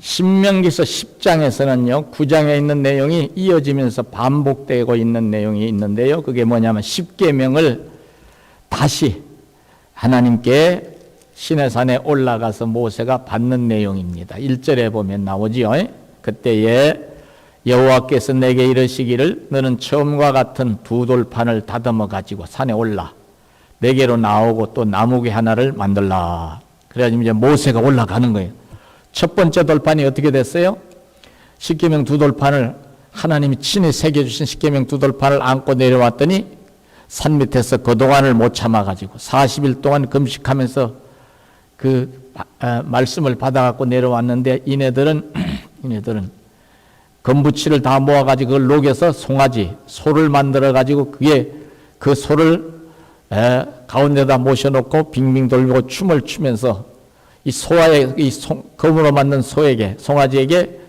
신명기서 10장에서는요, 9장에 있는 내용이 이어지면서 반복되고 있는 내용이 있는데요. 그게 뭐냐면 10계명을 다시 하나님께 시내산에 올라가서 모세가 받는 내용입니다. 1절에 보면 나오지요. 그때에 여호와께서 내게 이르시기를 너는 처음과 같은 두 돌판을 다듬어 가지고 산에 올라 내게로 나오고 또 나무개 하나를 만들라. 그래가지고 이제 모세가 올라가는 거예요. 첫 번째 돌판이 어떻게 됐어요? 십계명 두 돌판을 하나님이 친히 새겨주신 십계명 두 돌판을 안고 내려왔더니 산 밑에서 그동안을 못 참아가지고 40일 동안 금식하면서 그 말씀을 받아갖고 내려왔는데 이네들은 건부치를 다 모아가지고 그걸 녹여서 송아지, 소를 만들어가지고 그게 그 소를 가운데다 모셔놓고 빙빙 돌리고 춤을 추면서 이 소와의 검으로 만든 소에게, 송아지에게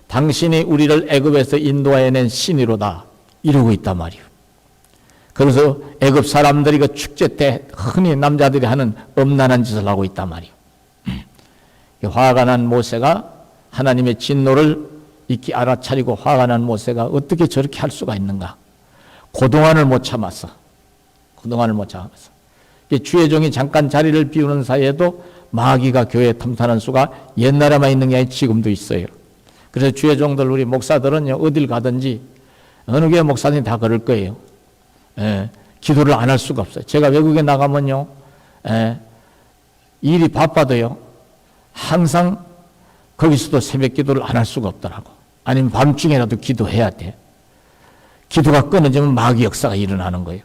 당신이 우리를 애굽에서 인도해낸 신이로다 이러고 있단 말이에요. 그래서 애굽 사람들이 그 축제 때 흔히 남자들이 하는 엄란한 짓을 하고 있단 말이에요. 화가 난 모세가 하나님의 진노를 익히 알아차리고 화가 난 모세가 어떻게 저렇게 할 수가 있는가? 그동안을 못 참았어. 주의 종이 잠깐 자리를 비우는 사이에도 마귀가 교회에 탐사하는 수가 옛날에만 있는 게 아니라 지금도 있어요. 그래서 주의 종들 우리 목사들은요, 어딜 가든지 어느 교회 목사님이 다 그럴 거예요. 기도를 안 할 수가 없어요. 제가 외국에 나가면요, 일이 바빠도요, 항상 거기서도 새벽 기도를 안 할 수가 없더라고. 아니면 밤중에라도 기도해야 돼. 기도가 끊어지면 마귀 역사가 일어나는 거예요.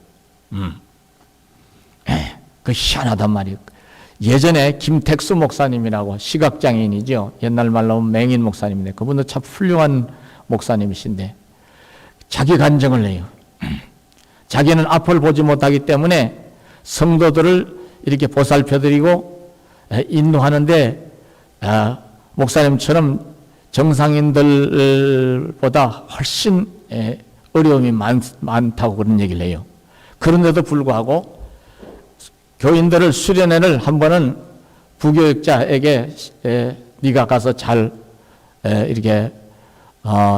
그 희한하단 말이에요. 예전에 김택수 목사님이라고 시각장애인이죠. 옛날 말로 하면 맹인 목사님인데 그분도 참 훌륭한 목사님이신데 자기 간증을 해요. 자기는 앞을 보지 못하기 때문에 성도들을 이렇게 보살펴드리고 인도하는데 목사님처럼 정상인들보다 훨씬 어려움이 많다고 그런 얘기를 해요. 그런데도 불구하고 교인들을 수련회를 한 번은 부교육자에게 네가 가서 잘 이렇게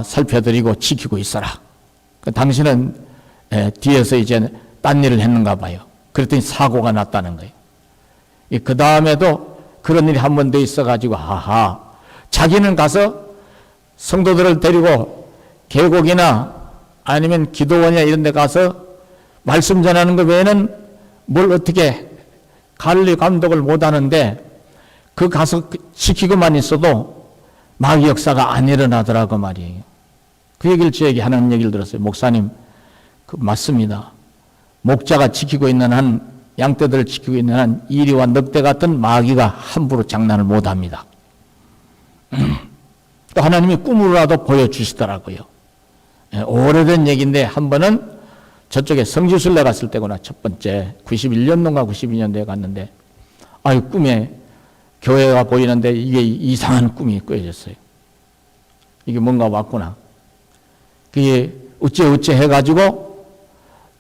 살펴드리고 지키고 있어라. 당신은 뒤에서 이제 딴 일을 했는가 봐요. 그랬더니 사고가 났다는 거예요. 그 다음에도 그런 일이 한 번 더 있어가지고 자기는 가서 성도들을 데리고 계곡이나 아니면 기도원이나 이런 데 가서 말씀 전하는 것 외에는 뭘 어떻게 관리 감독을 못 하는데 그 가서 지키고만 있어도 마귀 역사가 안 일어나더라고 말이에요. 그 얘기를 저에게 하는 얘기를 들었어요. 목사님, 그 맞습니다. 목자가 지키고 있는 한, 양떼들을 지키고 있는 한 이리와 늑대 같은 마귀가 함부로 장난을 못 합니다. 또 하나님이 꿈으로라도 보여주시더라고요. 오래된 얘기인데 한 번은 저쪽에 성지순례 갔을 때구나. 첫 번째 91년도인가 92년도에 갔는데 꿈에 교회가 보이는데 이게 이상한 꿈이 꾸어졌어요. 이게 뭔가 왔구나. 그게 어째 해가지고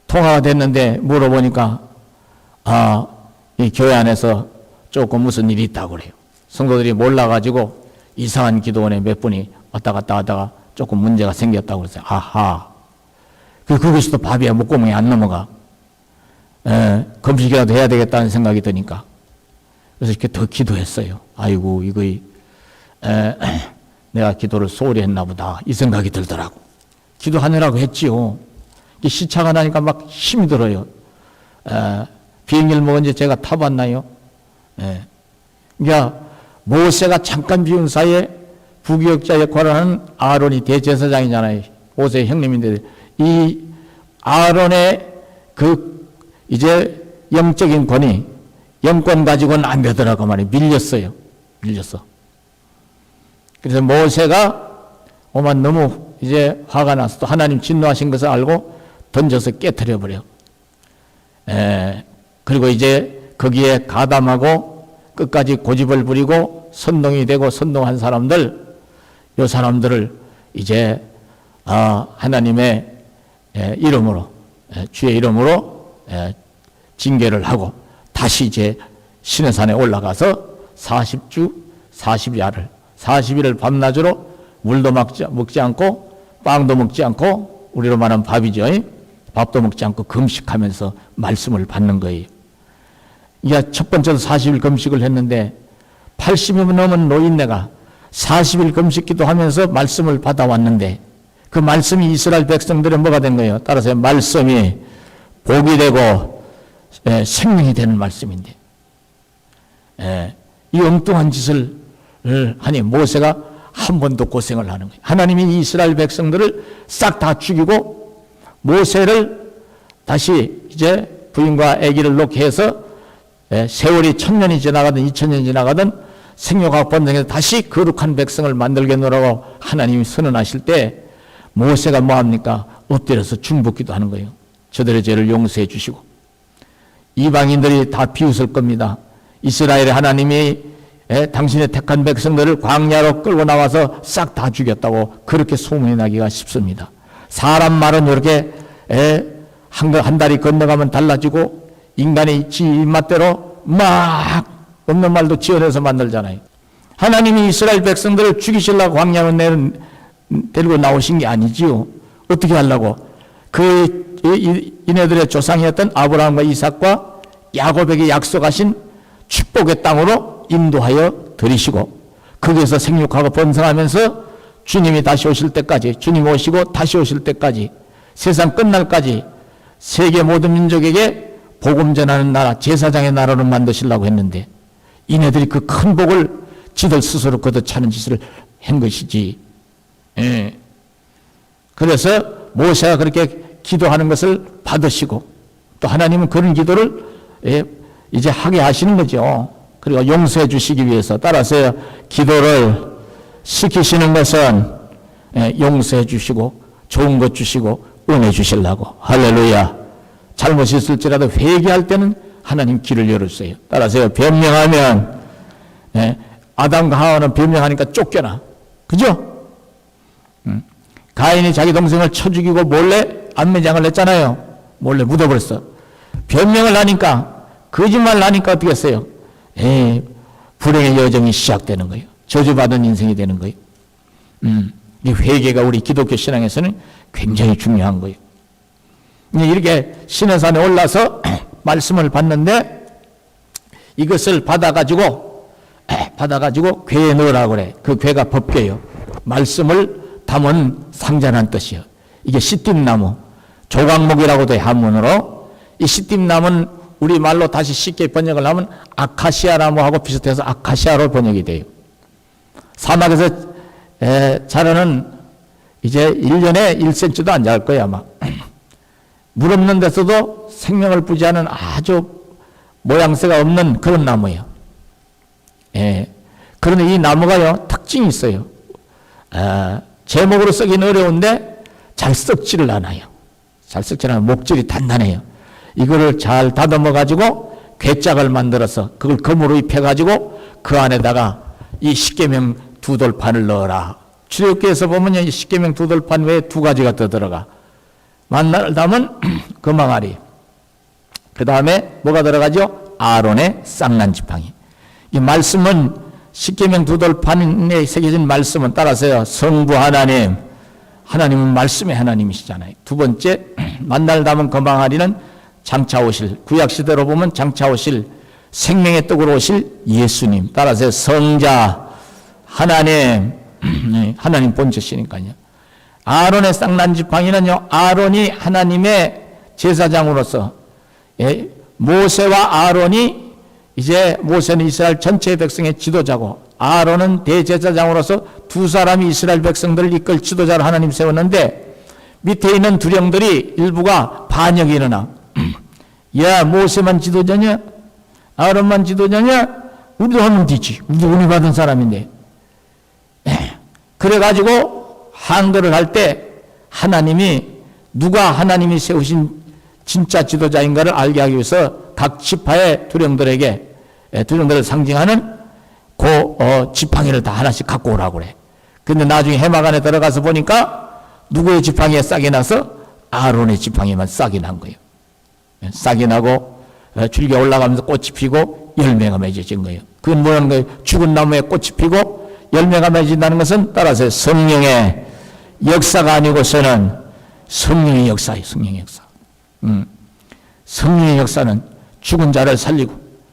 통화가 됐는데 물어보니까 이 교회 안에서 조금 무슨 일이 있다고 그래요. 성도들이 몰라가지고 이상한 기도원에 몇 분이 왔다 갔다 하다가 조금 문제가 생겼다고 그랬어요. 거기서도 밥이야 목구멍이 안 넘어가. 금식이라도 해야 되겠다는 생각이 드니까. 그래서 이렇게 더 기도했어요. 아이고, 이거 내가 기도를 소홀히 했나 보다. 이 생각이 들더라고. 기도하느라고 했지요. 시차가 나니까 막 힘이 들어요. 비행기를 뭐 언제 제가 타봤나요? 그러니까 모세가 잠깐 비운 사이에 부교역자 역할을 하는 아론이 대제사장이잖아요. 모세의 형님인데 이 아론의 이제 영적인 권위, 영권 가지고는 안 되더라고 말이에요. 밀렸어. 그래서 모세가 너무 이제 화가 나서 또 하나님 진노하신 것을 알고 던져서 깨트려 버려. 그리고 이제 거기에 가담하고 끝까지 고집을 부리고 선동이 되고 선동한 사람들, 이 사람들을 이제 하나님의 이름으로, 주의 이름으로 징계를 하고 다시 이제 시내산에 올라가서 40주 40야를 40일을 밤낮으로 물도 먹지 않고 빵도 먹지 않고 우리로 말하면 밥이죠. 밥도 먹지 않고 금식하면서 말씀을 받는 거예요. 이게 첫 번째로 40일 금식을 했는데 80이 넘은 노인네가 40일 금식 기도하면서 말씀을 받아왔는데 그 말씀이 이스라엘 백성들의 뭐가 된 거예요? 따라서 말씀이 복이 되고 생명이 되는 말씀인데 이 엉뚱한 짓을 하니 모세가 한 번 더 고생을 하는 거예요. 하나님이 이스라엘 백성들을 싹 다 죽이고 모세를 다시 이제 부인과 아기를 놓게 해서 세월이 1000년이 지나가든 2000년이 지나가든 생육학 번성에서 다시 거룩한 백성을 만들겠노라고 하나님이 선언하실 때 모세가 뭐합니까? 엎드려서 중복기도 하는 거예요. 저들의 죄를 용서해 주시고 이방인들이 다 비웃을 겁니다. 이스라엘의 하나님이 당신의 택한 백성들을 광야로 끌고 나와서 싹 다 죽였다고 그렇게 소문이 나기가 쉽습니다. 사람 말은 이렇게 한 달이 건너가면 달라지고 인간이 지 입맛대로 막 없는 말도 지어내서 만들잖아요. 하나님이 이스라엘 백성들을 죽이시려고 광야로 데리고 나오신 게 아니지요. 어떻게 하려고? 이네들의 조상이었던 아브라함과 이삭과 야곱에게 약속하신 축복의 땅으로 인도하여 들이시고 거기에서 생육하고 번성하면서 주님이 다시 오실 때까지, 주님 오시고 다시 오실 때까지, 세상 끝날까지 세계 모든 민족에게 복음 전하는 나라, 제사장의 나라로 만드시려고 했는데 이네들이 그 큰 복을 지들 스스로 걷어차는 짓을 한 것이지. 그래서 모세가 그렇게 기도하는 것을 받으시고 또 하나님은 그런 기도를 이제 하게 하시는 거죠. 그리고 용서해 주시기 위해서 따라서 기도를 시키시는 것은 용서해 주시고 좋은 것 주시고 은혜 주시려고. 할렐루야. 잘못이 있을지라도 회개할 때는 하나님 길을 열어주세요. 따라서 변명하면 아담과 하와는 변명하니까 쫓겨나. 그죠? 가인이 자기 동생을 쳐 죽이고 몰래 안매장을 했잖아요. 몰래 묻어버렸어. 변명을 하니까 거짓말을 하니까 어떻게 했어요? 불행의 여정이 시작되는 거예요. 저주받은 인생이 되는 거예요. 이 회개가 우리 기독교 신앙에서는 굉장히 중요한 거예요. 이렇게 시내산에 올라서 말씀을 받는데 이것을 받아가지고 궤에 넣으라고 그래. 그 궤가 법궤요. 말씀을 담은 상자란 뜻이요. 이게 시띠나무, 조각목이라고도 해, 한문으로. 이 시띠나무는 우리말로 다시 쉽게 번역을 하면 아카시아나무하고 비슷해서 아카시아로 번역이 돼요. 사막에서 자라는 이제 1년에 1cm도 안 자랄 거야, 아마. 물 없는 데서도 생명을 부지하는 아주 모양새가 없는 그런 나무예요. 그런데 이 나무가요, 특징이 있어요. 제목으로 쓰기는 어려운데 잘 썩지를 않아요. 잘 썩지를 않아요. 목질이 단단해요. 이거를 잘 다듬어 가지고 궤짝을 만들어서 그걸 금으로 입혀가지고 그 안에다가 이 십계명 두 돌판을 넣어라. 출애굽기에서 보면요, 이 십계명 두 돌판 외에 두 가지가 더 들어가. 만나를 담은 금항아리. 그 다음에 뭐가 들어가죠? 아론의 쌍난 지팡이. 이 말씀은 십계명 두 돌판에 새겨진 말씀은 따라서요, 성부 하나님, 하나님은 말씀의 하나님이시잖아요. 두 번째, 만나를 담은 금항아리는 장차 오실, 구약시대로 보면 장차 오실 생명의 떡으로 오실 예수님. 따라서 성자 하나님, 하나님 본체시니까요. 아론의 쌍난 지팡이는요, 아론이 하나님의 제사장으로서, 모세와 아론이 이제 모세는 이스라엘 전체 백성의 지도자고 아론은 대제사장으로서 두 사람이 이스라엘 백성들을 이끌 지도자를 하나님 세웠는데 밑에 있는 두령들이 일부가 반역이 일어나. 야, 모세만 지도자냐? 아론만 지도자냐? 우리도 하면 되지. 우리도 은혜 받은 사람인데. 그래가지고 한글을 할 때 하나님이 누가 하나님이 세우신 진짜 지도자인가를 알게 하기 위해서 각 지파의 두령들에게 두령들을 상징하는 지팡이를 다 하나씩 갖고 오라고 그래. 근데 나중에 해막 안에 들어가서 보니까 누구의 지팡이에 싹이 나서 아론의 지팡이만 싹이 난 거예요. 싹이 나고 줄기가 올라가면서 꽃이 피고 열매가 맺어진 거예요. 그건 뭐라는 거예요? 죽은 나무에 꽃이 피고 열매가 맺어진다는 것은 따라서 성령의 역사가 아니고서는 성령의 역사예요. 성령의 역사. 성령의 역사는 죽은 자를 살리고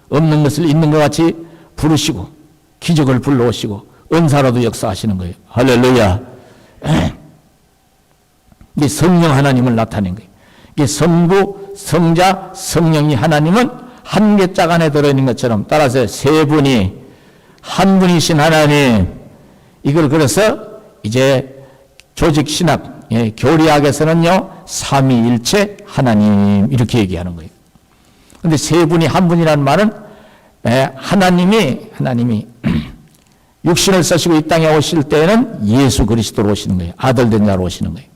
없는 것을 있는 것 같이 부르시고 기적을 불러오시고 은사로도 역사하시는 거예요. 할렐루야. 이게 성령 하나님을 나타낸 거예요. 이게 성부, 성자, 성령이 하나님은 한 개짝 안에 들어있는 것처럼 따라서 세 분이 한 분이신 하나님, 이걸 그래서 이제 조직신학, 교리학에서는요 삼위일체 하나님 이렇게 얘기하는 거예요. 그런데 세 분이 한 분이라는 말은 하나님이 육신을 쓰시고 이 땅에 오실 때에는 예수 그리스도로 오시는 거예요. 아들 된 자로 오시는 거예요.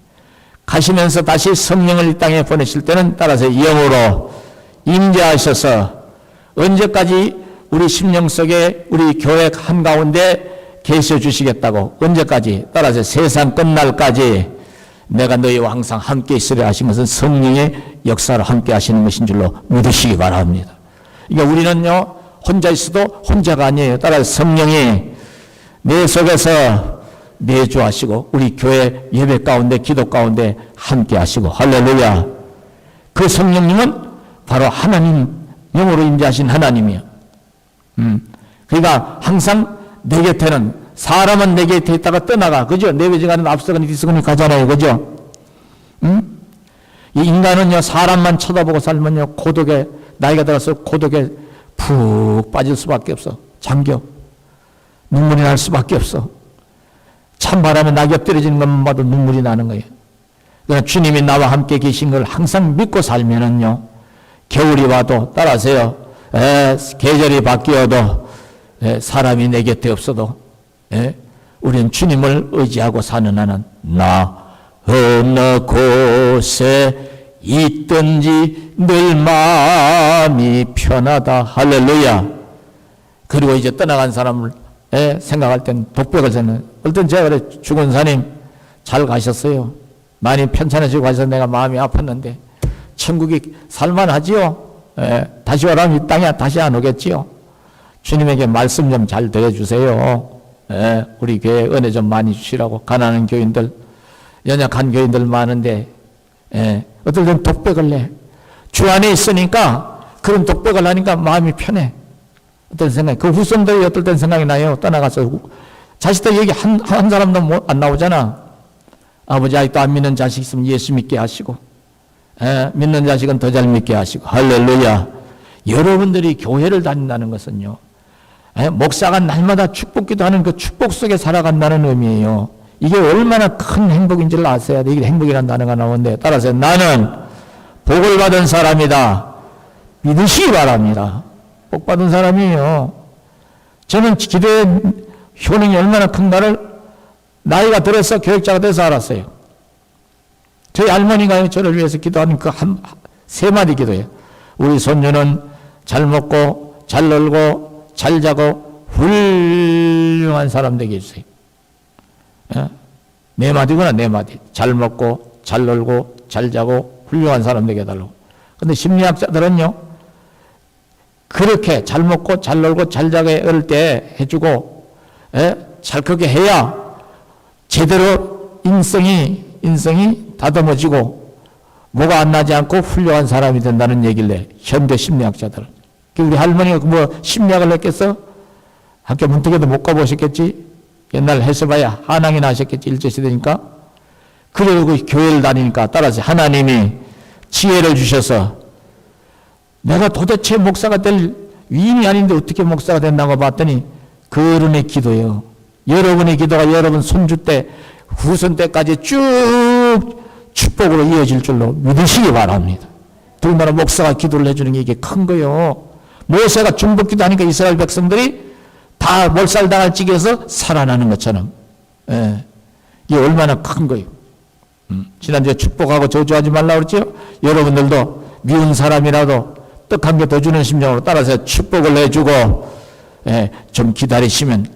가시면서 다시 성령을 이 땅에 보내실 때는 따라서 영으로 임재하셔서 언제까지 우리 심령 속에 우리 교회 한가운데 계셔 주시겠다고, 언제까지? 따라서 세상 끝날까지 내가 너희와 항상 함께 있으려 하신 것은 성령의 역사를 함께 하시는 것인 줄로 믿으시기 바랍니다. 그러니까 우리는요 혼자 있어도 혼자가 아니에요. 따라서 성령이 내 속에서 내주하시고 우리 교회 예배 가운데 기도 가운데 함께 하시고, 할렐루야. 그 성령님은 바로 하나님, 영으로 임재하신 하나님이에요. 그러니까 항상 내 곁에는, 사람은 내 곁에 있다가 떠나가, 그죠? 내외지가는 앞서거니 뒤서거니 가잖아요, 그죠? 이 인간은요 사람만 쳐다보고 살면요 고독에, 나이가 들어서 고독에 푹 빠질 수밖에 없어. 잠겨 눈물이 날 수밖에 없어. 찬바람에 낙엽 떨어지는 것만 봐도 눈물이 나는 거예요. 그러나 주님이 나와 함께 계신 걸 항상 믿고 살면은요, 겨울이 와도 따라서요, 계절이 바뀌어도 사람이 내 곁에 없어도 우리는 주님을 의지하고 사는 한은 나 어느 곳에 있든지 늘 마음이 편하다. 할렐루야. 그리고 이제 떠나간 사람을 생각할 땐 독백을 쓰는, 어떤 제가 그래, 죽은 사님 잘 가셨어요. 많이 편찮으시고 가셔서 내가 마음이 아팠는데 천국이 살만하지요. 다시 오라면 이 땅에 다시 안 오겠지요. 주님에게 말씀 좀 잘 드려주세요. 우리 교회에 은혜 좀 많이 주시라고. 가난한 교인들, 연약한 교인들 많은데 어떨 땐 독백을 내. 주 안에 있으니까 그런 독백을 하니까 마음이 편해. 어떤 생각이, 그 후손들이 어떨 땐 생각이 나요. 떠나가서 자식들 얘기 한 사람도 안 나오잖아. 아버지 아직도 안 믿는 자식 있으면 예수 믿게 하시고, 믿는 자식은 더 잘 믿게 하시고. 할렐루야. 여러분들이 교회를 다닌다는 것은요, 목사가 날마다 축복기도 하는 그 축복 속에 살아간다는 의미예요. 이게 얼마나 큰 행복인지를 아셔야 돼. 이게 행복이라는 단어가 나오는데, 따라서 나는 복을 받은 사람이다. 믿으시기 바랍니다. 복 받은 사람이에요. 저는 기도의 효능이 얼마나 큰가를 나이가 들어서 교육자가 돼서 알았어요. 저희 할머니가 저를 위해서 기도하는 그 세 마디 기도예요. 우리 손주는 잘 먹고 잘 놀고 잘 자고 훌륭한 사람 되게 해주세요. 네 마디구나, 네 마디. 잘 먹고 잘 놀고 잘 자고 훌륭한 사람 되게 해달라고. 근데 심리학자들은요, 그렇게 잘 먹고 잘 놀고 잘 자게 어릴 때 해주고, 잘 그렇게 해야 제대로 인성이 다듬어지고 뭐가 안 나지 않고 훌륭한 사람이 된다는 얘기를 해. 현대 심리학자들은. 우리 할머니가 뭐 심리학을 했겠어? 학교 문득에도 못 가보셨겠지? 옛날 해서봐야 한항이나 하셨겠지, 일제시대니까. 그리고 교회를 다니니까 따라서 하나님이 지혜를 주셔서 내가 도대체 목사가 될 위인이 아닌데 어떻게 목사가 된다고 봤더니 그 어른의 기도예요. 여러분의 기도가 여러분 손주 때, 후손 때까지 쭉 축복으로 이어질 줄로 믿으시기 바랍니다. 더군다나 목사가 기도를 해주는 게 이게 큰 거예요. 모세가 중복기도 하니까 이스라엘 백성들이 다 몰살당할 지경에서 살아나는 것처럼, 이게 얼마나 큰 거예요. 지난주에 축복하고 저주하지 말라고 그랬죠? 여러분들도 미운 사람이라도 떡 한 개 더 주는 심정으로 따라서 축복을 해주고, 좀 기다리시면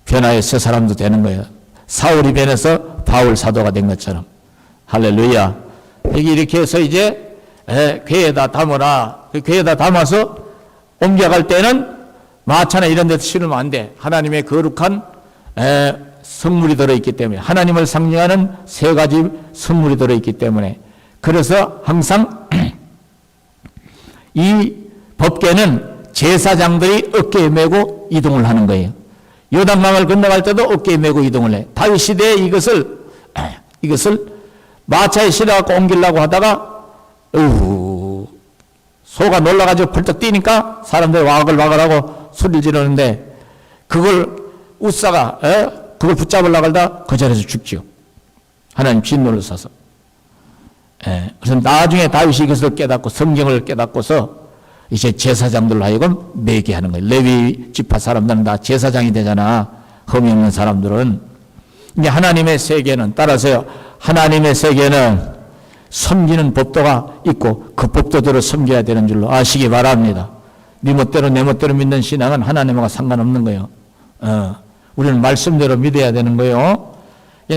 변화의 새 사람도 되는 거예요. 사울이 변해서 바울 사도가 된 것처럼. 할렐루야. 여기 이렇게 해서 이제 괴에다 담으라. 그 괴에다 담아서 옮겨갈 때는 마차나 이런 데서 실으면 안 돼. 하나님의 거룩한 성물이 들어있기 때문에, 하나님을 상징하는 세 가지 성물이 들어있기 때문에, 그래서 항상 이 법궤는 제사장들이 어깨에 메고 이동을 하는 거예요. 요단강을 건너갈 때도 어깨에 메고 이동을 해. 다윗 시대에 이것을 마차에 실어갖고 옮기려고 하다가 소가 놀라가지고 벌떡 뛰니까 사람들이 와글와글하고 소리를 지르는데, 그걸 웃사가 그걸 붙잡으려고 하다 그 자리에서 죽지요. 하나님 진노를 써서. 그래서 나중에 다윗이 이것을 깨닫고 성경을 깨닫고서 이제 제사장들로 하여금 매게 하는 거예요. 레위 지파 사람들은 다 제사장이 되잖아. 흠이 없는 사람들은. 이제 하나님의 세계는, 따라서요, 하나님의 세계는 섬기는 법도가 있고 그 법도대로 섬겨야 되는 줄로 아시기 바랍니다. 네 멋대로 내 멋대로 믿는 신앙은 하나님과 상관없는 거예요. 우리는 말씀대로 믿어야 되는 거예요.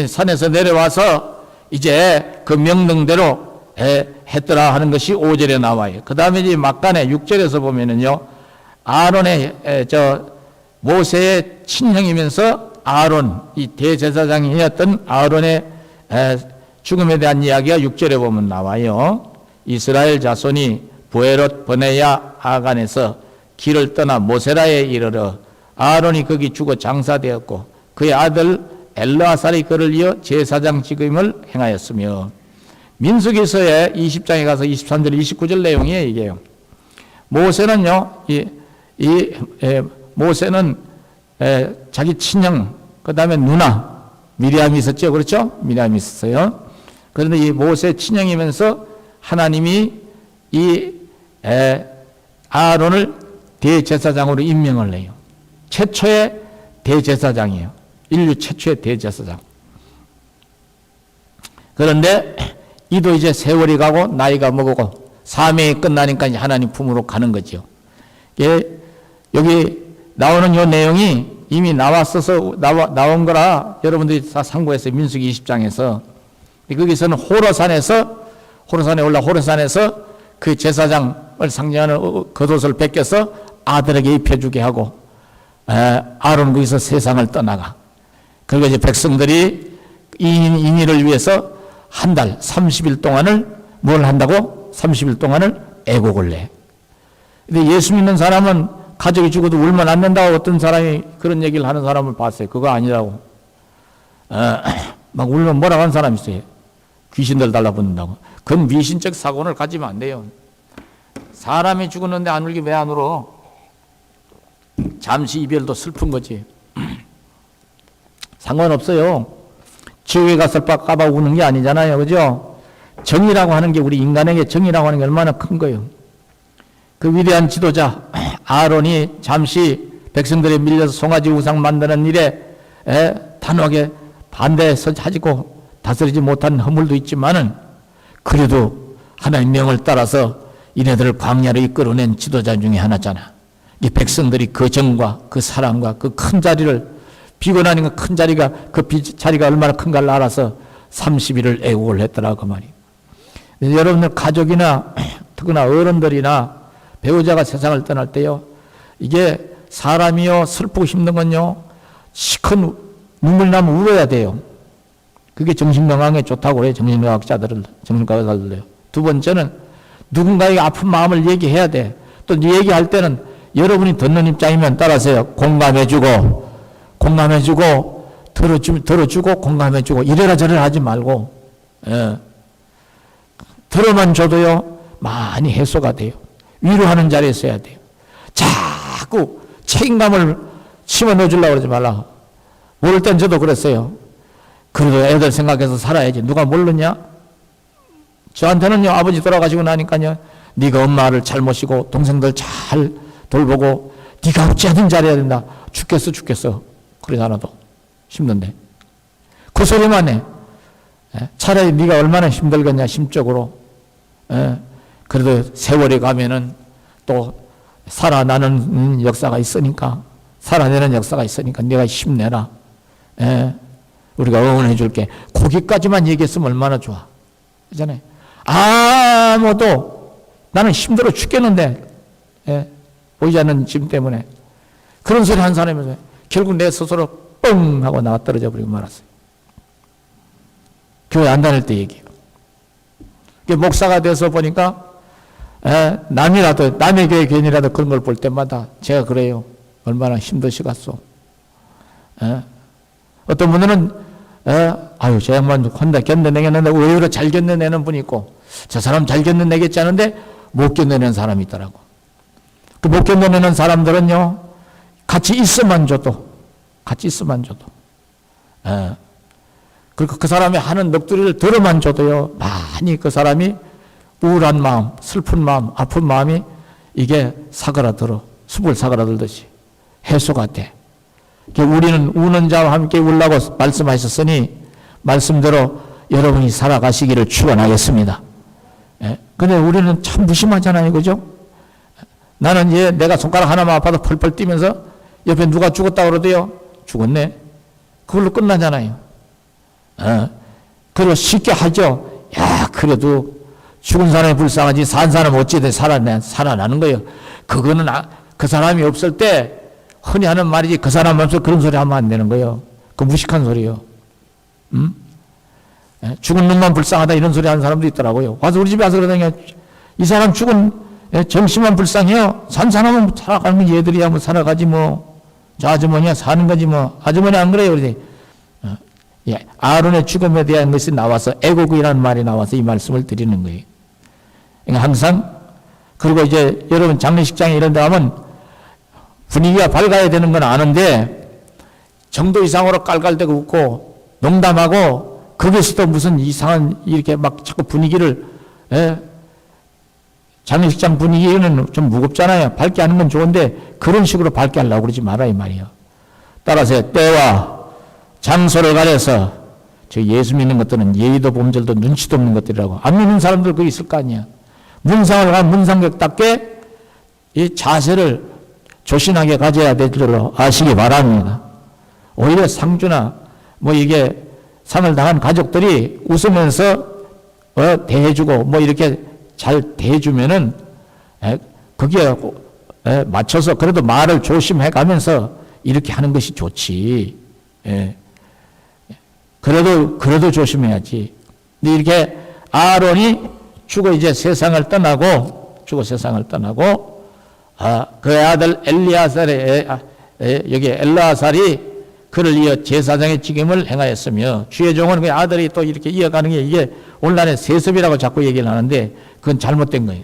산에서 내려와서 이제 그 명령대로 했더라 하는 것이 5절에 나와요. 그 다음에 이제 막간에 6절에서 보면은요, 아론의 모세의 친형이면서 아론, 이 대제사장이었던 아론의 죽음에 대한 이야기가 6절에 보면 나와요. 이스라엘 자손이 부에롯 버네야 아간에서 길을 떠나 모세라에 이르러 아론이 거기 죽어 장사되었고 그의 아들 엘르아살이 그를 이어 제사장 직임을 행하였으며, 민수기서의 20장에 가서 23절 29절 내용이에요. 이게요. 모세는요, 모세는 자기 친형, 그 다음에 누나 미리암이 있었죠. 그렇죠? 미리암이 있었어요. 그런데 이 모세 친형이면서 하나님이 이 아론을 대제사장으로 임명을 해요. 최초의 대제사장이에요. 인류 최초의 대제사장. 그런데 이도 이제 세월이 가고 나이가 먹고 사명이 끝나니까 이제 하나님 품으로 가는 거죠. 여기 나오는 이 내용이 이미 나온 거라 여러분들이 다 참고했어요. 민수기 20장에서. 거기서는 호로산에 올라 호로산에서 그 제사장을 상징하는 겉옷을 벗겨서 아들에게 입혀주게 하고, 아론은 거기서 세상을 떠나가. 그리고 이제 백성들이 인의를 위해서 한 달 30일 동안을 뭘 한다고? 30일 동안을 애곡을 내. 근데 예수 믿는 사람은 가족이 죽어도 울면 안 된다고 어떤 사람이 그런 얘기를 하는 사람을 봤어요. 그거 아니라고. 막 울면 뭐라고 하는 사람이 있어요. 귀신들 달라붙는다고. 그건 미신적 사고를 가지면 안 돼요. 사람이 죽었는데 안 울기 왜 안 울어? 잠시 이별도 슬픈 거지. 상관없어요. 지옥에 갔을 까봐 우는 게 아니잖아요. 그죠? 정의라고 하는 게, 우리 인간에게 정의라고 하는 게 얼마나 큰 거예요. 그 위대한 지도자 아론이 잠시 백성들에 밀려서 송아지 우상 만드는 일에 단호하게 반대해서 하지고 다스리지 못한 허물도 있지만은, 그래도 하나님 명을 따라서 이네들을 광야로 이끌어낸 지도자 중에 하나잖아. 이 백성들이 그 정과 그 사랑과 그 큰 자리를, 비고나니까 큰 자리가, 그 자리가 얼마나 큰가를 알아서 30일을 애국을 했더라고 말이에요. 여러분들 가족이나 특히나 어른들이나 배우자가 세상을 떠날 때요, 이게 사람이요 슬프고 힘든 건요, 시큰 눈물 나면 울어야 돼요. 그게 정신건강에 좋다고 그래요. 정신과학자들을요. 두 번째는 누군가에게 아픈 마음을 얘기해야 돼. 또 얘기할 때는 여러분이 듣는 입장이면 따라서요, 공감해주고 들어주고 공감해주고 이래라 저래라 하지 말고, 들어만 줘도요 많이 해소가 돼요. 위로하는 자리에 있어야 돼요. 자꾸 책임감을 심어 넣어주려고 그러지 말라. 모를 땐 저도 그랬어요. 그래도 애들 생각해서 살아야지. 누가 모르냐? 저한테는요, 아버지 돌아가시고 나니까요, 네가 엄마를 잘 모시고 동생들 잘 돌보고 네가 어찌하든 잘해야 된다. 죽겠어. 그러지 않아도 힘든데 그 소리만 해. 차라리 네가 얼마나 힘들겠냐, 심적으로. 그래도 세월이 가면은 또 살아나는 역사가 있으니까, 살아내는 역사가 있으니까 네가 힘내라. 우리가 응원해 줄게. 거기까지만 얘기했으면 얼마나 좋아. 그잖아요. 아무도 나는 힘들어 죽겠는데, 보이지 않는 짐 때문에 그런 소리 한 사람이면서 결국 내 스스로 뻥 하고 나가 떨어져 버리고 말았어요. 교회 안 다닐 때 얘기예요. 목사가 돼서 보니까 남이라도 남의 교회 교인이라도 그런 걸 볼 때마다 제가 그래요. 얼마나 힘드시겠소. 어떤 분들은 아유 저 양반 혼자 견뎌내겠는데 의외로 잘 견뎌내는 분이 있고 저 사람 잘 견뎌내겠지 하는데 못 견뎌내는 사람이 있더라고. 그 못 견뎌내는 사람들은요 같이 있으면 줘도 그리고 그 사람이 하는 넋두리를 들어만 줘도요 많이 그 사람이 우울한 마음, 슬픈 마음, 아픈 마음이 이게 사그라들어 숲을 사그라들듯이 해소가 돼. 우리는 우는 자와 함께 울라고 말씀하셨으니 말씀대로 여러분이 살아가시기를 축원하겠습니다. 근데 우리는 참 무심하잖아요, 그죠? 나는 내가 손가락 하나만 아파도 펄펄 뛰면서 옆에 누가 죽었다 그러대요. 죽었네. 그걸로 끝나잖아요. 그리고 쉽게 하죠. 야, 그래도 죽은 사람이 불쌍하지 산 사람 어찌돼 살아나는 거예요. 그거는 그 사람이 없을 때 흔히 하는 말이지 그 사람 없어 그런 소리 하면 안 되는 거예요. 그 무식한 소리예요. 죽은 놈만 불쌍하다 이런 소리 하는 사람도 있더라고요. 와서 우리 집에 와서 그러더니 이 사람 죽은 정신만 불쌍해요. 산 사람은 살아가는 건 얘들이야 뭐 살아가지 뭐. 저 아주머니야 사는 거지 뭐. 아주머니 안 그래요. 그러지. 아론의 죽음에 대한 것이 나와서 애고구이라는 말이 나와서 이 말씀을 드리는 거예요. 그러니까 항상 그리고 이제 여러분 장례식장에 이런 데 하면 분위기가 밝아야 되는 건 아는데 정도 이상으로 깔깔대고 웃고 농담하고 거기서도 무슨 이상한 이렇게 막 자꾸 분위기를 장례식장 분위기는 좀 무겁잖아요. 밝게 하는 건 좋은데 그런 식으로 밝게 하려고 그러지 마라 이 말이에요. 따라서 때와 장소를 가려서 저 예수 믿는 것들은 예의도 범절도 눈치도 없는 것들이라고 안 믿는 사람들 그 있을 거 아니야. 문상을 간 문상객답게 이 자세를 조신하게 가져야 될 줄로 아시기 바랍니다. 오히려 상주나 뭐 이게 상을 당한 가족들이 웃으면서 대해주고 뭐 이렇게 잘 대해주면은 거기에 맞춰서 그래도 말을 조심해 가면서 이렇게 하는 것이 좋지. 그래도 조심해야지. 근데 이렇게 아론이 죽어 이제 세상을 떠나고 그 아들 여기 엘르아살이 그를 이어 제사장의 직임을 행하였으며 주의 종은 그 아들이 또 이렇게 이어가는 게 이게 오늘날의 세습이라고 자꾸 얘기를 하는데 그건 잘못된 거예요.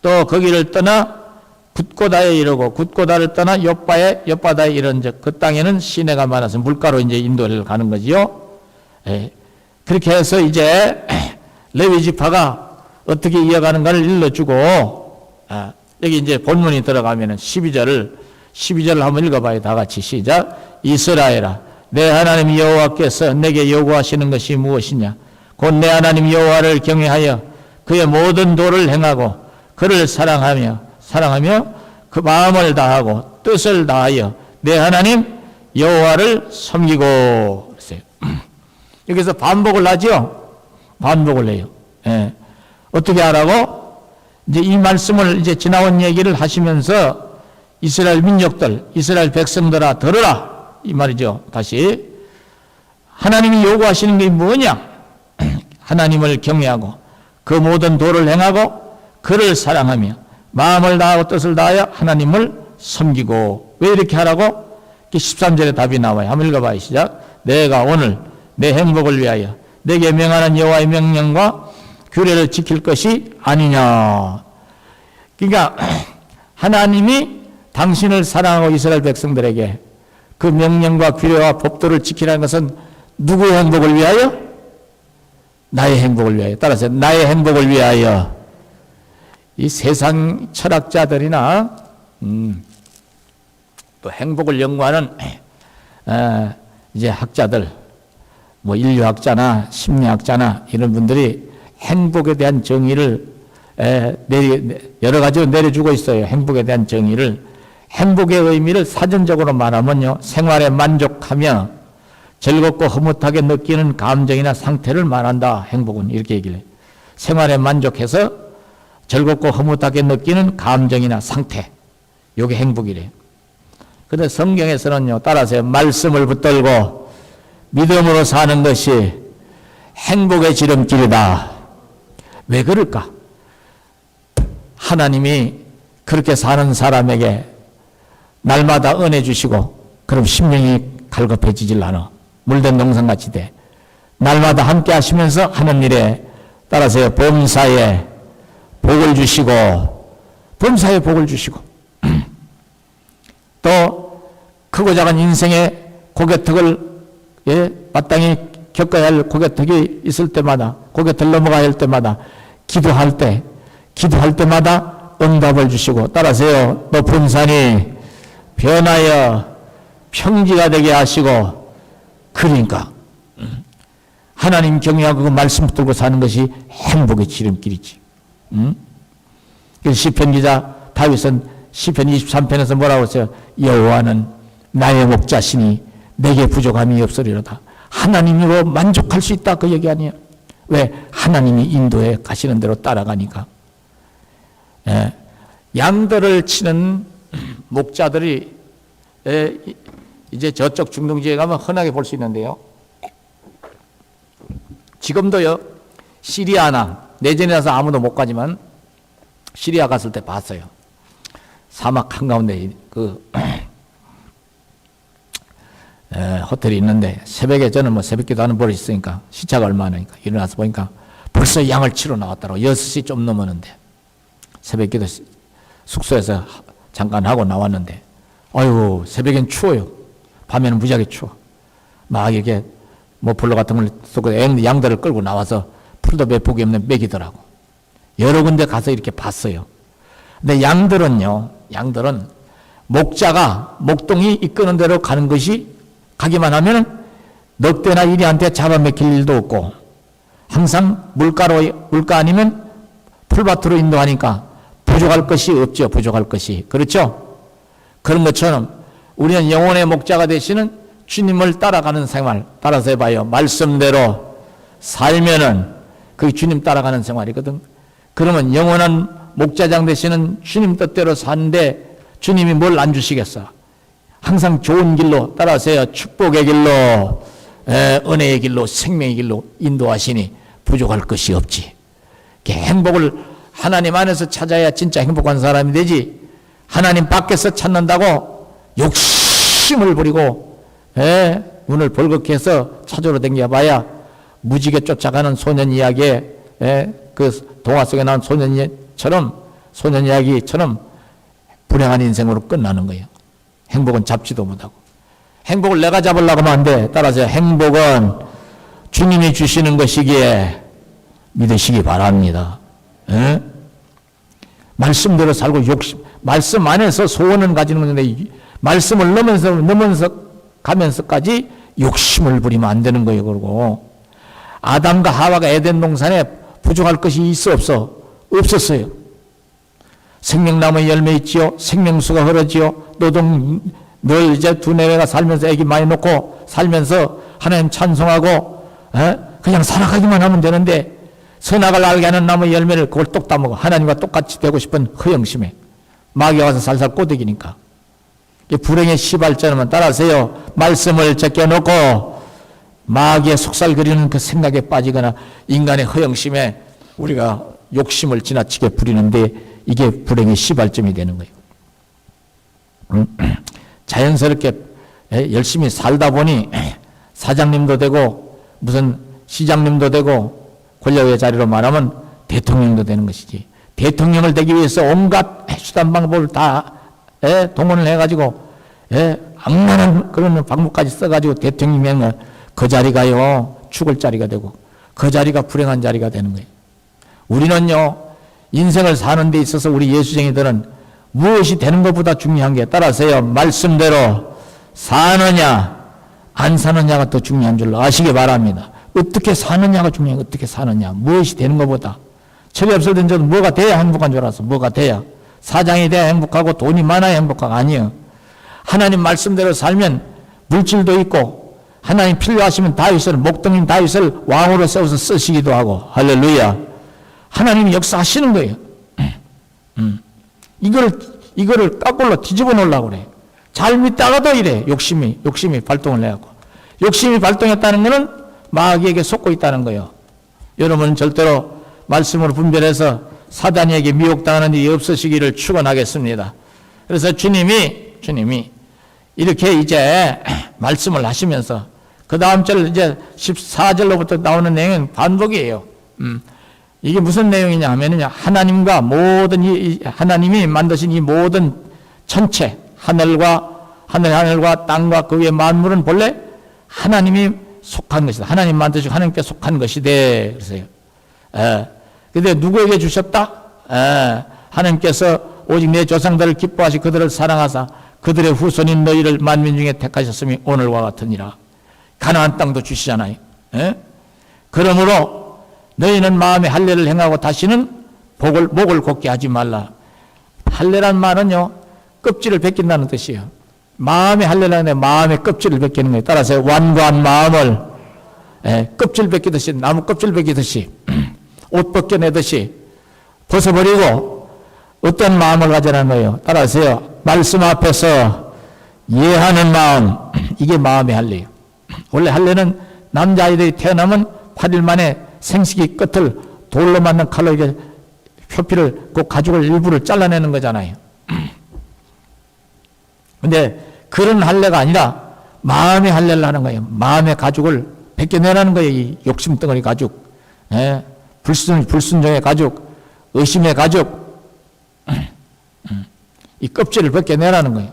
또 거기를 떠나 굿고다에 이르고 굿고다를 떠나 엿바다에 이른 적 그 땅에는 시내가 많아서 물가로 이제 인도를 가는 거지요. 그렇게 해서 이제 레위 지파가 어떻게 이어가는가를 일러주고 여기 이제 본문이 들어가면은 12절을 한번 읽어봐요. 다 같이 시작. 이스라엘아, 내 하나님 여호와께서 내게 요구하시는 것이 무엇이냐? 곧 내 하나님 여호와를 경외하여 그의 모든 도를 행하고 그를 사랑하며 그 마음을 다하고 뜻을 다하여 내 하나님 여호와를 섬기고 그랬어요. 여기서 반복을 하죠. 반복을 해요. 어떻게 하라고? 이제 이 말씀을 이제 지나온 얘기를 하시면서 이스라엘 민족들, 이스라엘 백성들아 들으라 이 말이죠. 다시 하나님이 요구하시는 게 뭐냐? 하나님을 경외하고 그 모든 도를 행하고 그를 사랑하며 마음을 다하고 뜻을 다하여 하나님을 섬기고. 왜 이렇게 하라고? 13절에 답이 나와요. 한번 읽어봐요. 시작. 내가 오늘 내 행복을 위하여 내게 명하는 여호와의 명령과 규례를 지킬 것이 아니냐. 그러니까 하나님이 당신을 사랑하고 이스라엘 백성들에게 그 명령과 규례와 법도를 지키라는 것은 누구의 행복을 위하여? 나의 행복을 위하여. 따라서 나의 행복을 위하여. 이 세상 철학자들이나 또 행복을 연구하는 이제 학자들, 뭐 인류학자나 심리학자나 이런 분들이 행복에 대한 정의를 여러 가지로 내려주고 있어요. 행복에 대한 정의를. 행복의 의미를 사전적으로 말하면요, 생활에 만족하며 즐겁고 흐뭇하게 느끼는 감정이나 상태를 말한다. 행복은 이렇게 얘기를 해요. 생활에 만족해서 즐겁고 흐뭇하게 느끼는 감정이나 상태, 이게 행복이래요. 근데 성경에서는요, 따라서 말씀을 붙들고 믿음으로 사는 것이 행복의 지름길이다. 왜 그럴까? 하나님이 그렇게 사는 사람에게 날마다 은혜 주시고, 그럼 심령이 갈급해지질 않아. 물된 농산같이 돼. 날마다 함께 하시면서 하는 일에 따라서 범사에 복을 주시고, 범사에 복을 주시고, 또 크고 작은 인생의 고개턱을 마땅히 겪어야 할 고개턱이 있을 때마다, 고개턱 넘어가야 할 때마다 기도할 때마다 응답을 주시고, 따라서요, 높은 산이 변하여 평지가 되게 하시고, 그러니까 하나님 경외하고 그 말씀 붙들고 사는 것이 행복의 지름길이지. 그래서 시편 기자 다윗은 시편 23편에서 뭐라고 했어요? 여호와는 나의 목자시니 내게 부족함이 없으리로다. 하나님으로 만족할 수 있다, 그 얘기 아니에요. 왜? 하나님이 인도해 가시는 대로 따라가니까. 양들을 치는 목자들이 이제 저쪽 중동지에 가면 흔하게 볼 수 있는데요. 지금도요, 시리아나, 내전이라서 아무도 못 가지만 시리아 갔을 때 봤어요. 사막 한가운데 호텔이 있는데 새벽에, 저는 뭐 새벽기도 하는 버릇이 있으니까 시차가 얼마나 니까 일어나서 보니까 벌써 양을 치러 나왔더라고. 6시 좀 넘었는데 새벽기도 숙소에서 잠깐 하고 나왔는데, 아유, 새벽엔 추워요. 밤에는 무지하게 추워. 막 이렇게 뭐 볼러 같은 걸 쏘고 양들을 끌고 나와서 풀도 몇 폭이 없는 먹이더라고. 여러 군데 가서 이렇게 봤어요. 근데 양들은 목자가 목동이 이끄는 대로 가는 것이, 가기만 하면 넉 대나 이리한테 잡아먹힐 일도 없고, 항상 물가 아니면 풀밭으로 인도하니까 부족할 것이 없죠. 부족할 것이. 그렇죠? 그런 것처럼 우리는 영혼의 목자가 되시는 주님을 따라가는 생활, 따라서 해봐요. 말씀대로 살면은 그게 주님 따라가는 생활이거든. 그러면 영원한 목자장 되시는 주님 뜻대로 사는데 주님이 뭘 안 주시겠어? 항상 좋은 길로 따라서요, 축복의 길로, 은혜의 길로, 생명의 길로 인도하시니 부족할 것이 없지. 행복을 하나님 안에서 찾아야 진짜 행복한 사람이 되지, 하나님 밖에서 찾는다고 욕심을 부리고 눈을 벌겋게 해서 찾으러 댕겨봐야 무지개 쫓아가는 소년 이야기에, 그 동화 속에 나온 소년 이야기처럼 불행한 인생으로 끝나는 거예요. 행복은 잡지도 못하고. 행복을 내가 잡으려고 하면 안 돼. 따라서 행복은 주님이 주시는 것이기에 믿으시기 바랍니다. 말씀대로 살고 말씀 안에서 소원은 가지는 건데, 말씀을 넘어서 가면서까지 욕심을 부리면 안 되는 거예요. 그러고 아담과 하와가 에덴 동산에 부족할 것이 있어 없어? 없었어요. 생명나무의 열매 있지요. 생명수가 흐르지요. 늘 이제 두뇌가 살면서 애기 많이 놓고 살면서 하나님 찬송하고 그냥 살아가기만 하면 되는데, 선악을 알게 하는 나무의 열매를 그걸 똑 따먹어. 하나님과 똑같이 되고 싶은 허영심에 마귀가 와서 살살 꼬드기니까. 불행의 시발점은 따라서요, 말씀을 제껴놓고 마귀의 속살거리는 그 생각에 빠지거나 인간의 허영심에 우리가 욕심을 지나치게 부리는데, 이게 불행의 시발점이 되는 거예요. 자연스럽게 열심히 살다 보니 사장님도 되고 무슨 시장님도 되고, 권력의 자리로 말하면 대통령도 되는 것이지. 대통령을 되기 위해서 온갖 수단 방법을 다 동원을 해가지고 악랄한 그런 방법까지 써가지고 대통령이 되면 그 자리가요, 죽을 자리가 되고 그 자리가 불행한 자리가 되는 거예요. 우리는요, 인생을 사는 데 있어서 우리 예수쟁이들은 무엇이 되는 것보다 중요한 게, 따라서요, 말씀대로 사느냐 안 사느냐가 더 중요한 줄로 아시기 바랍니다. 어떻게 사느냐가 중요해요. 어떻게 사느냐, 무엇이 되는 것보다. 철이 없을 땐 저도 뭐가 돼야 행복한 줄 알았어. 뭐가 돼야, 사장이 돼야 행복하고 돈이 많아야 행복하고, 아니에요. 하나님 말씀대로 살면 물질도 있고, 하나님 필요하시면 목동인 다윗을 왕으로 세워서 쓰시기도 하고, 할렐루야. 하나님이 역사하시는 거예요. 이거를 까꼴로 뒤집어 놓으려고 그래. 잘 믿다가도 이래. 욕심이 발동을 해갖고. 욕심이 발동했다는 것은 마귀에게 속고 있다는 거예요. 여러분은 절대로 말씀으로 분별해서 사단에게 미혹당하는 일이 없으시기를 축원하겠습니다. 그래서 주님이 이렇게 이제 말씀을 하시면서 그 다음 절 이제 14절로부터 나오는 내용은 반복이에요. 이게 무슨 내용이냐 하면요. 하나님과 모든 하나님이 만드신 이 모든 전체 하늘과 땅과 그 위의 만물은 본래 하나님이 속한 것이다. 하나님 만드시고 하나님께 속한 것이대. 그러세요. 근데 누구에게 주셨다? 하나님께서 오직 내 조상들을 기뻐하시 그들을 사랑하사 그들의 후손인 너희를 만민 중에 택하셨으니 오늘과 같으니라. 가나안 땅도 주시잖아요. 그러므로 너희는 마음에 할례를 행하고 다시는 목을 곧게 하지 말라. 할례란 말은요, 껍질을 벗긴다는 뜻이에요. 마음에 할례를 하는데 마음의 껍질을 벗기는 거예요. 따라서 완고한 마음을 껍질 벗기듯이, 나무 껍질 벗기듯이 옷 벗겨내듯이 벗어버리고 어떤 마음을 가져라는 거예요. 따라서요, 말씀 앞에서 예하는 마음, 이게 마음의 할례예요. 원래 할례는 남자아이들이 태어나면 8일 만에 생식기 끝을 돌로 만든 칼로 이게 표피를, 그 가죽을 일부를 잘라내는 거잖아요. 근데 그런 할례가 아니라 마음의 할례를 하는 거예요. 마음의 가죽을 벗겨내라는 거예요. 이 욕심덩어리 가죽, 불순종의 가죽, 의심의 가죽, 이 껍질을 벗겨내라는 거예요.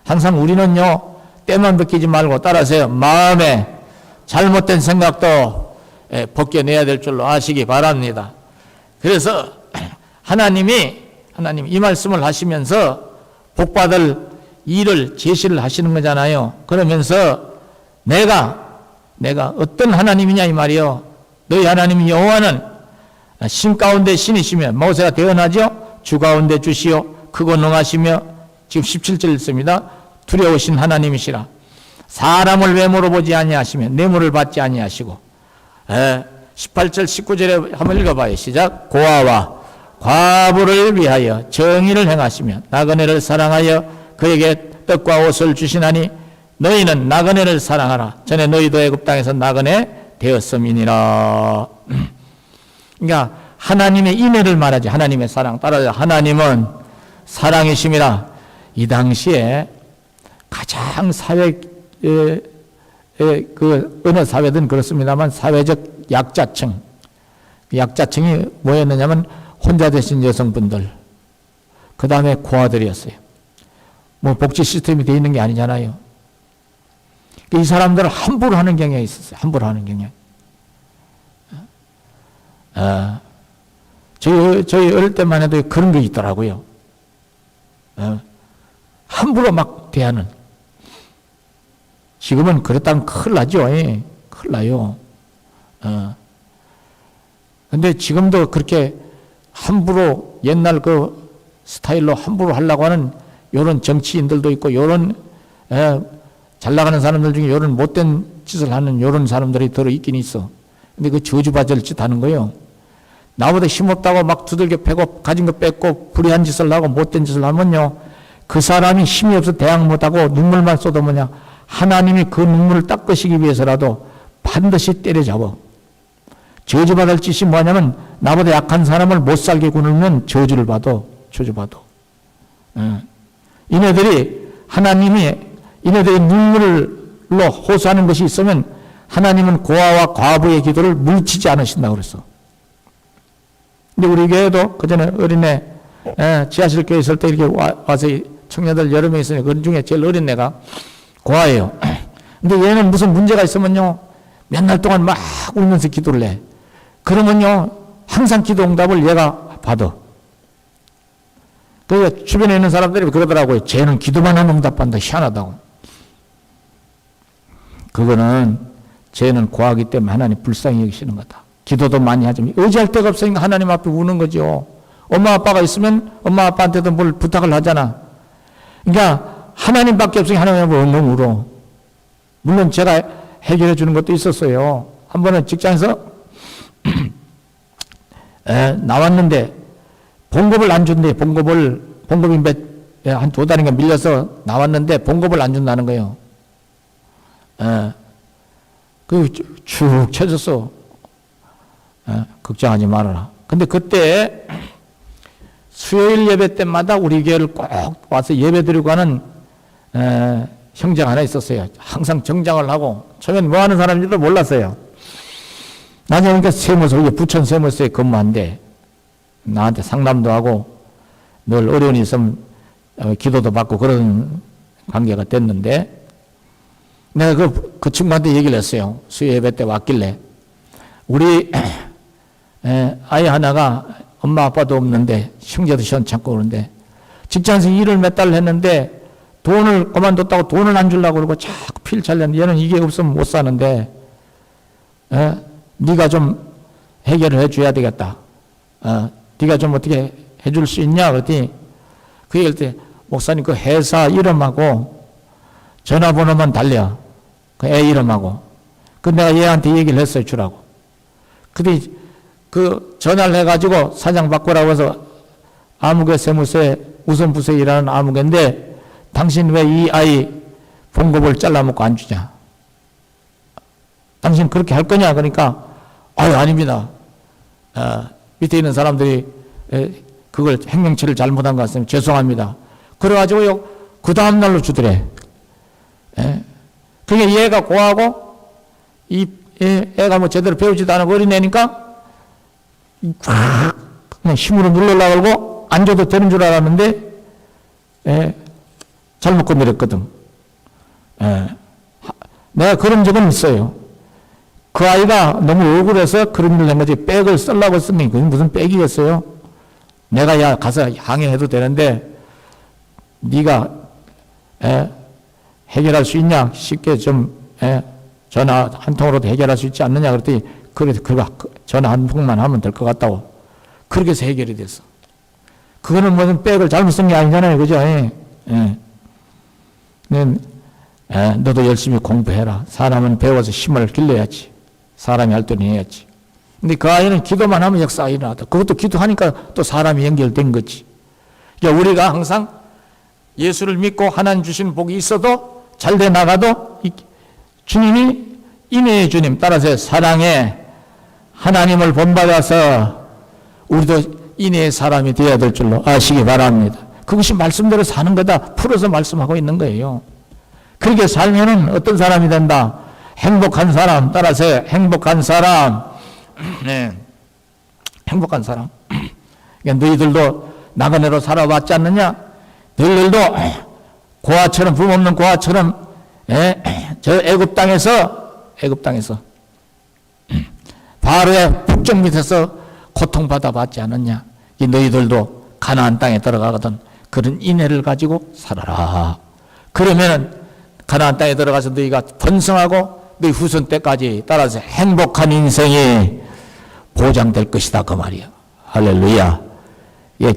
항상 우리는요, 때만 벗기지 말고 따라서요, 마음에 잘못된 생각도 벗겨내야 될 줄로 아시기 바랍니다. 그래서 하나님이 이 말씀을 하시면서 복받을 일을 제시를 하시는 거잖아요. 그러면서 내가 어떤 하나님이냐 이 말이요. 너희 하나님 여호와는 신 가운데 신이시며 모세가 대언하죠. 주 가운데 주시오 크고 능하시며, 지금 17절 읽습니다. 두려우신 하나님이시라. 사람을 외모로 보지 아니하시며 뇌물을 받지 아니하시고. 18절 19절에 한번 읽어봐요. 시작. 고아와 과부를 위하여 정의를 행하시며 나그네를 사랑하여 그에게 떡과 옷을 주시나니 너희는 나그네를 사랑하라. 전에 너희도 애굽 땅에서 나그네 되었음이니라. 그러니까 하나님의 인애를 말하지. 하나님의 사랑. 따라서 하나님은 사랑이심이라. 이 당시에 가장 어느 사회든 그렇습니다만 사회적 약자층, 약자층이 뭐였느냐면 혼자 되신 여성분들, 그 다음에 고아들이었어요. 뭐 복지 시스템이 되어 있는 게 아니잖아요. 이 사람들은 함부로 하는 경향이 있었어요. 함부로 하는 경향. 저희 어릴 때만 해도 그런 게 있더라고요. 함부로 막 대하는. 지금은 그랬다면 큰일 나죠. 큰일 나요. 근데 지금도 그렇게 함부로 옛날 그 스타일로 함부로 하려고 하는 요런 정치인들도 있고, 요런 잘 나가는 사람들 중에 요런 못된 짓을 하는 요런 사람들이 들어 있긴 있어. 근데 그 저주받을 짓 하는 거예요. 나보다 힘없다고 막 두들겨 패고 가진 거 뺏고 불의한 짓을 하고 못된 짓을 하면요, 그 사람이 힘이 없어 대항 못하고 눈물만 쏟아 뭐냐, 하나님이 그 눈물을 닦으시기 위해서라도 반드시 때려잡아. 저주받을 짓이 뭐냐면 나보다 약한 사람을 못 살게 구누면 저주를 받아. 저주받아. 이네들이 눈물로 호소하는 것이 있으면 하나님은 고아와 과부의 기도를 물치지 않으신다고 그랬어. 근데 우리 교회도 그전에 어린애 지하실 교회 있을 때 이렇게 와서 청년들 여러 명 있으니 그 중에 제일 어린 애가 고아예요. 근데 얘는 무슨 문제가 있으면요, 몇 날 동안 막 울면서 기도를 해. 그러면요, 항상 기도 응답을 얘가 받아. 그러니까 주변에 있는 사람들이 그러더라고요. 쟤는 기도만 하면 응답받는다. 희한하다고. 그거는 쟤는 고아기 때문에 하나님 불쌍히 여기시는 거다. 기도도 많이 하지만 의지할 데가 없으니까 하나님 앞에 우는 거죠. 엄마 아빠가 있으면 엄마 아빠한테도 뭘 부탁을 하잖아. 그러니까 하나님밖에 없으니 하나님 엉엉 울어. 물론 제가 해결해 주는 것도 있었어요. 한 번은 직장에서 나왔는데 봉급을 안 준대. 봉급이 한 2달인가 밀려서 나왔는데 봉급을 안 준다는 거예요. 그쭉 쳐졌어. 걱정하지 말아라. 근데 그때 수요일 예배 때마다 우리 교회를 꼭 와서 예배 드리고 가는 형제가 하나 있었어요. 항상 정장을 하고 처음엔 뭐 하는 사람인지도 몰랐어요. 나중에 그러니까 세무서, 부천 세무서에 근무한대. 나한테 상담도 하고 늘 어려운 일 있으면 기도도 받고 그런 관계가 됐는데, 내가 그 친구한테 얘기를 했어요. 수요 예배 때 왔길래. 우리 아이 하나가 엄마 아빠도 없는데 형제도 시원찮고 그러는데 직장에서 일을 몇 달 했는데 돈을 그만뒀다고 돈을 안 주려고 그러고 자꾸 피를 잘렸는데 얘는 이게 없으면 못 사는데 네가 좀 해결을 해줘야 되겠다. 네가 좀 어떻게 해줄 수 있냐 그랬더니 그 얘기할 때 목사님 그 회사 이름하고 전화번호만 달려. 그 애 이름하고. 그 내가 얘한테 얘기를 했어요. 주라고. 근데 그 전화를 해가지고 사장 바꾸라고 해서 아무개 세무서에 우선 부서에 일하는 아무개인데 당신 왜 이 아이 봉급을 잘라먹고 안 주냐? 당신 그렇게 할 거냐? 그러니까 아유 아닙니다. 밑에 있는 사람들이 그걸 행정처리를 잘못한 것 같으면 죄송합니다. 그래가지고 그 다음날로 주더래. 그게 얘가 고하고 이 애가 뭐 제대로 배우지도 않은 어린애니까 그냥 힘으로 눌러려고 그러고 안 줘도 되는 줄 알았는데 잘못 건드렸거든. 내가 그런 적은 있어요. 그 아이가 너무 억울해서 그런 일을 한 거지. 백을 쓰려고 쓰니 그게 무슨 백이겠어요. 내가 야 가서 항의해도 되는데 네가 해결할 수 있냐? 쉽게 좀 전화 한 통으로도 해결할 수 있지 않느냐? 그랬더니 그래도 그가 전화 한 통만 하면 될 것 같다고. 그렇게 해서 해결이 됐어. 그거는 무슨 백을 잘못 쓴 게 아니잖아요. 그죠? 너도 열심히 공부해라. 사람은 배워서 힘을 길러야지. 사람이 할 때는 해야지. 근데 그 아이는 기도만 하면 역사가 일어나다. 그것도 기도하니까 또 사람이 연결된 거지. 그러니까 우리가 항상 예수를 믿고 하나님 주신 복이 있어도 잘 돼 나가도 주님이 인애의 주님 따라서 사랑해 하나님을 본받아서 우리도 인애의 사람이 되어야 될 줄로 아시기 바랍니다. 그것이 말씀대로 사는 거다. 풀어서 말씀하고 있는 거예요. 그렇게 살면은 어떤 사람이 된다? 행복한 사람. 따라서 행복한 사람. 행복한 사람. 그러니까 너희들도 나그네로 살아왔지 않느냐? 너희들도 고아처럼, 부모 없는 고아처럼 저 애굽 땅에서 바로의 북쪽 밑에서 고통받아 봤지 않느냐? 너희들도 가나안 땅에 들어가거든 그런 인애를 가지고 살아라. 그러면은 가나안 땅에 들어가서 너희가 번성하고 너희 후손 때까지 따라서 행복한 인생이 보장될 것이다 그 말이야. 할렐루야.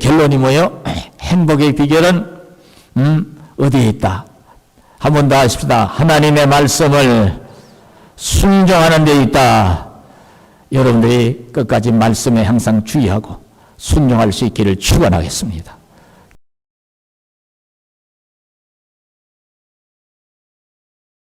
결론이 뭐예요? 행복의 비결은 어디에 있다? 한 번 더 하십시다. 하나님의 말씀을 순종하는 데 있다. 여러분들이 끝까지 말씀에 항상 주의하고 순종할 수 있기를 축원하겠습니다.